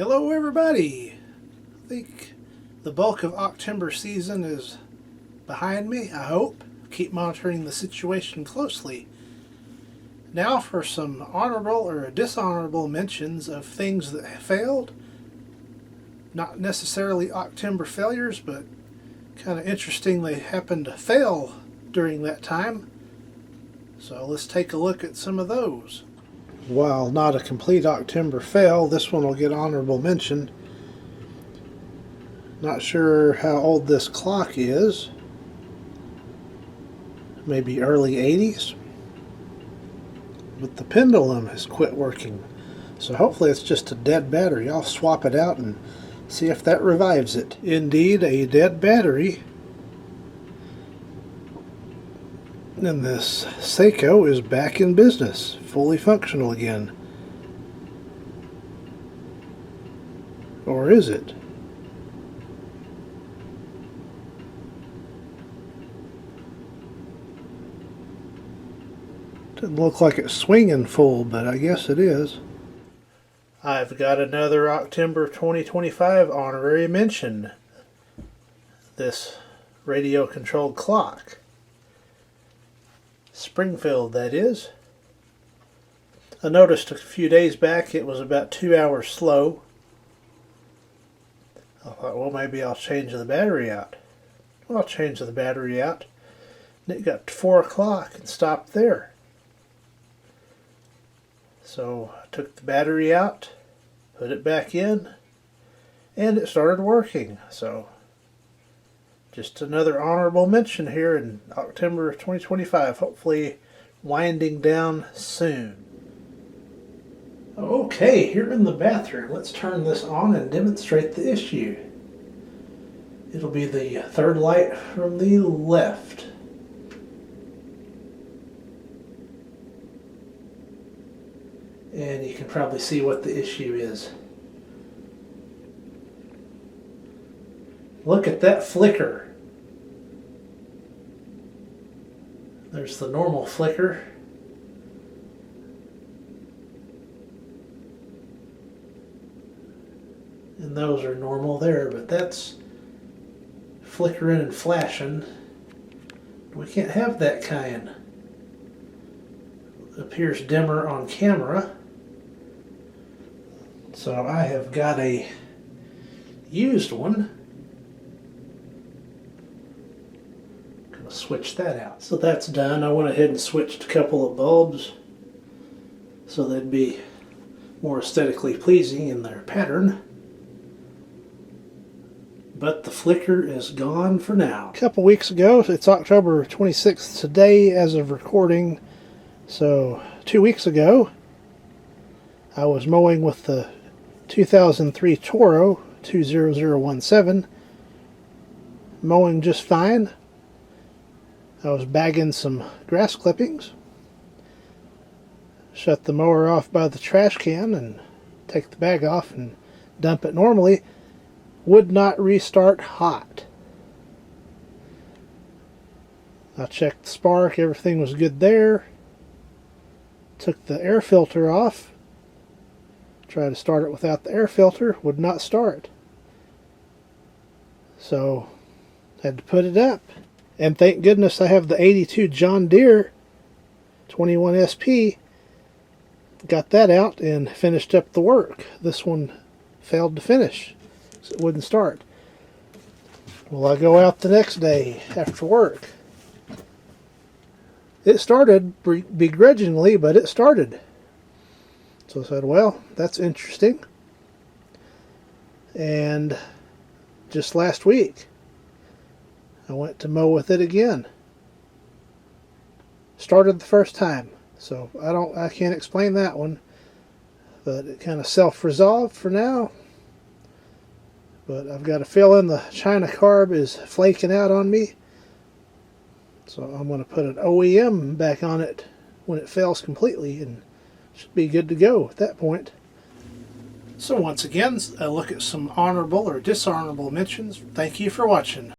Hello everybody! I think the bulk of Octember season is behind me, I hope. Keep monitoring the situation closely. Now for some honorable or dishonorable mentions of things that failed. Not necessarily Octember failures, but kind of interesting they happened to fail during that time. So let's take a look at some of those. While not a complete Octember fail, this one will get honorable mention. Not sure how old this clock is. Maybe early 80s. But the pendulum has quit working. So hopefully it's just a dead battery. I'll swap it out and see if that revives it. Indeed, a dead battery. And this Seiko is back in business, fully functional again. Or is it? Doesn't look like it's swinging full, but I guess it is. I've got another Octember 2025 honorary mention. This radio-controlled clock. Springfield, that is. I noticed a few days back it was about 2 hours slow. I thought, well, maybe I'll change the battery out. Well, I'll change the battery out. And it got to 4 o'clock and stopped there. So I took the battery out, put it back in, and it started working. So just another honorable mention here in October 2025, hopefully winding down soon. Okay, here in the bathroom, let's turn this on and demonstrate the issue. It'll be the third light from the left. And you can probably see what the issue is. Look at that flicker. There's the normal flicker. And those are normal there, but that's flickering and flashing. We can't have that kind. It appears dimmer on camera. So I have got a used one. Switch that out. So that's done. I went ahead and switched a couple of bulbs so they'd be more aesthetically pleasing in their pattern. But the flicker is gone for now. A couple weeks ago, it's October 26th today as of recording, so 2 weeks ago I was mowing with the 2003 Toro 20017, mowing just fine. I was bagging some grass clippings, shut the mower off by the trash can and take the bag off and dump it normally. Would not restart hot. I checked the spark, everything was good there. Took the air filter off, tried to start it without the air filter, would not start. So had to put it up. And thank goodness I have the 82 John Deere 21 SP. Got that out and finished up the work. This one failed to finish, so it wouldn't start. Well, I go out the next day after work. It started begrudgingly, but it started. So I said, well, that's interesting. And just last week, I went to mow with it again. Started the first time, so I can't explain that one, but it kind of self-resolved for now. But I've got a feeling the China carb is flaking out on me, so I'm going to put an OEM back on it when it fails completely, and should be good to go at that point. So once again, a look at some honorable or dishonorable mentions. Thank you for watching.